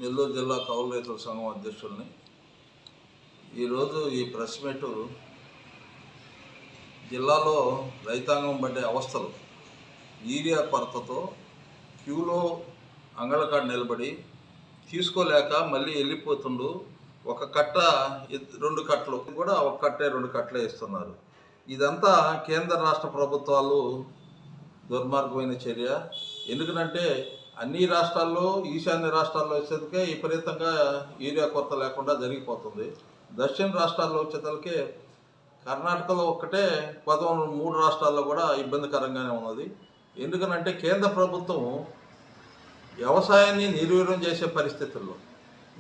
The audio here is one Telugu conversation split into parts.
నెల్లూరు జిల్లా కౌలు రైతుల సంఘం అధ్యక్షుల్ని. ఈరోజు ఈ ప్రెస్ మీటు జిల్లాలో రైతాంగం పడ్డే అవస్థలు, యూరియా కొరతతో క్యూలో అంగళకాడ నిలబడి తీసుకోలేక మళ్ళీ వెళ్ళిపోతుండు. ఒక కట్ట 2 కట్టలు కూడా ఒక కట్టే 2 కట్టలే ఇస్తున్నారు. ఇదంతా కేంద్ర రాష్ట్ర ప్రభుత్వాలు దుర్మార్గమైన చర్య. ఎందుకంటే అన్ని రాష్ట్రాల్లో, ఈశాన్య రాష్ట్రాల్లో వచ్చేందుకే విపరీతంగా యూరియా కొరత లేకుండా జరిగిపోతుంది. దక్షిణ రాష్ట్రాల్లో వచ్చేతలకే కర్ణాటకలో ఒక్కటే 3 రాష్ట్రాల్లో కూడా ఇబ్బందికరంగానే ఉన్నది. ఎందుకనంటే కేంద్ర ప్రభుత్వం వ్యవసాయాన్ని నిర్వీర్యం చేసే పరిస్థితుల్లో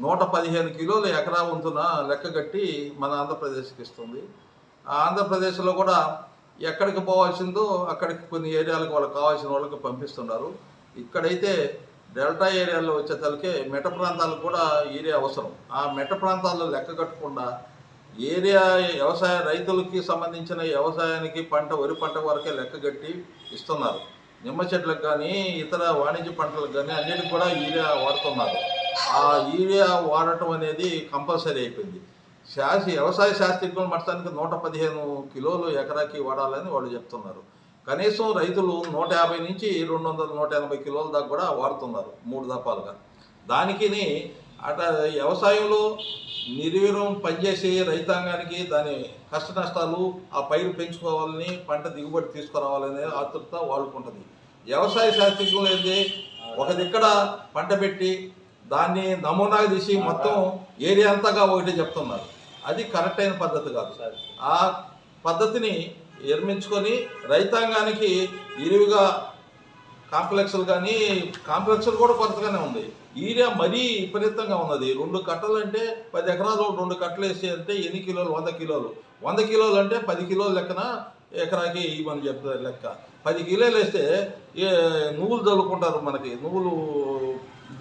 115 కిలోల ఎకరా వంతున లెక్కగట్టి మన ఆంధ్రప్రదేశ్కి ఇస్తుంది. ఆ ఆంధ్రప్రదేశ్లో కూడా ఎక్కడికి పోవాల్సిందో అక్కడికి కొన్ని ఏరియాలకు వాళ్ళకి కావాల్సిన వాళ్ళకి పంపిస్తున్నారు. ఇక్కడైతే డెల్టా ఏరియాలో వచ్చేతలకే మెట్ట ప్రాంతాలకు కూడా ఏరియా అవసరం. ఆ మెట్ట ప్రాంతాల్లో లెక్క కట్టకుండా ఏరియా వ్యవసాయ రైతులకి సంబంధించిన వ్యవసాయానికి వరి పంట వరకే లెక్క కట్టి ఇస్తున్నారు. నిమ్మ చెట్లకు కానీ ఇతర వాణిజ్య పంటలకు కానీ అన్నిటికి కూడా యూరియా వాడుతున్నారు. ఆ యూరియా వాడటం అనేది కంపల్సరీ అయిపోయింది. వ్యవసాయ శాస్త్రీకుల మట్టానికి 115 కిలోలు ఎకరాకి వాడాలని వాళ్ళు చెప్తున్నారు. కనీసం రైతులు 150 నుంచి 200, 180 కిలోల దాకా కూడా వాడుతున్నారు 3 దఫాలుగా. దానికి వ్యవసాయంలో నిర్వీర్యం పనిచేసి రైతాంగానికి దాని కష్ట నష్టాలు, ఆ పైరు పెంచుకోవాలని, పంట దిగుబడి తీసుకురావాలనే ఆతృత వాళ్ళకుంటుంది. వ్యవసాయ శాస్త్రీకులు అయితే ఒక దిక్కడ పంట పెట్టి దాన్ని నమూనాగా తీసి మొత్తం ఏరియా అంతాగా ఒకటి చెప్తున్నారు. అది కరెక్ట్ అయిన పద్ధతి కాదు. ఆ పద్ధతిని నిర్మించుకొని రైతాంగానికి ఇరువుగా కాంప్లెక్స్లు కూడా కొరతగానే ఉంది. యూరియా మరీ విపరీతంగా ఉన్నది. 2 కట్టలు అంటే 10 ఎకరాలు 2 కట్టలు వేసి అంటే ఎన్ని కిలోలు? 100 కిలోలు. 100 కిలోలు అంటే 10 కిలోల లెక్కన ఎకరాకి ఇవ్వమని చెప్తారు లెక్క. 10 కిలోలు వేస్తే నువ్వులు చల్లుకుంటారు. మనకి నువ్వులు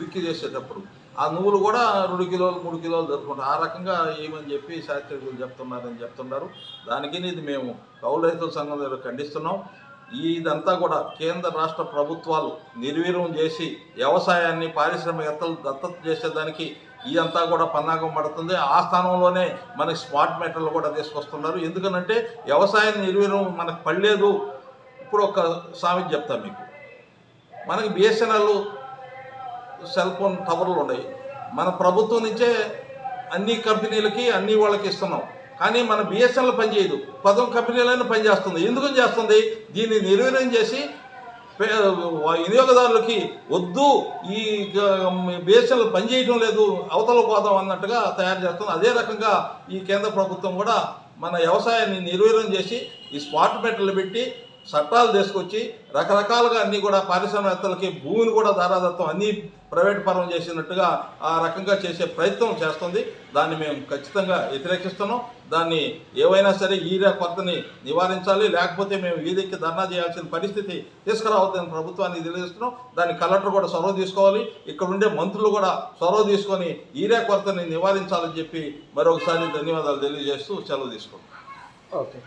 దిక్కి చేసేటప్పుడు ఆ నువ్వులు కూడా 2 కిలోలు 3 కిలోలు జరుపుకుంటారు. ఆ రకంగా ఏమని చెప్పి శాస్త్రజ్ఞులు చెప్తున్నారు. దానికి ఇది మేము కౌలు రైతుల సంఘం దగ్గర ఖండిస్తున్నాం. ఇదంతా కూడా కేంద్ర రాష్ట్ర ప్రభుత్వాలు నిర్వీర్యం చేసి వ్యవసాయాన్ని పారిశ్రామికవేత్తలు దత్తత చేసేదానికి ఇదంతా కూడా పన్నాగం పడుతుంది. ఆ స్థానంలోనే మనకి స్మార్ట్ మీటర్లు కూడా తీసుకొస్తున్నారు. ఎందుకనంటే వ్యవసాయం నిర్వీర్యం మనకు పడలేదు. ఇప్పుడు ఒక సామెత చెప్తాను మీకు. మనకి బిఎస్ఎన్ఎల్ సెల్ ఫోన్ టవర్లు ఉన్నాయి. మన ప్రభుత్వం నుంచే అన్ని కంపెనీలకి అన్ని వాళ్ళకి ఇస్తున్నాం. కానీ మన బిఎస్ఎన్ఎల్ పనిచేయదు. 10 కంపెనీలైనా పనిచేస్తుంది. ఎందుకని చేస్తుంది? దీన్ని నిర్వీర్యం చేసి వినియోగదారులకి వద్దు, ఈ బిఎస్ఎన్ఎల్ పనిచేయడం లేదు, అవతల పోదాం అన్నట్టుగా తయారు చేస్తుంది. అదే రకంగా ఈ కేంద్ర ప్రభుత్వం కూడా మన వ్యవసాయాన్ని నిర్వీర్యం చేసి ఈ స్మార్ట్ మీటర్లు పెట్టి చట్టాలు తీసుకొచ్చి రకరకాలుగా అన్నీ కూడా పారిశ్రామికవేత్తలకి భూమిని కూడా దారాదత్తం అన్నీ ప్రైవేట్ పరం చేసినట్టుగా ఆ రకంగా చేసే ప్రయత్నం చేస్తుంది. దాన్ని మేము ఖచ్చితంగా వ్యతిరేకిస్తున్నాం. దాన్ని ఏవైనా సరే యూరియా కొరతని నివారించాలి, లేకపోతే మేము వీధికి ధర్నా చేయాల్సిన పరిస్థితి తీసుకురావద్దని ప్రభుత్వాన్ని తెలియజేస్తున్నాం. దాన్ని కలెక్టర్ కూడా చొరవ తీసుకోవాలి. ఇక్కడ ఉండే మంత్రులు కూడా చొరవ తీసుకొని యూరియా కొరతని నివారించాలని చెప్పి మరొకసారి ధన్యవాదాలు తెలియజేస్తూ సెలవు తీసుకుంటాం. ఓకే.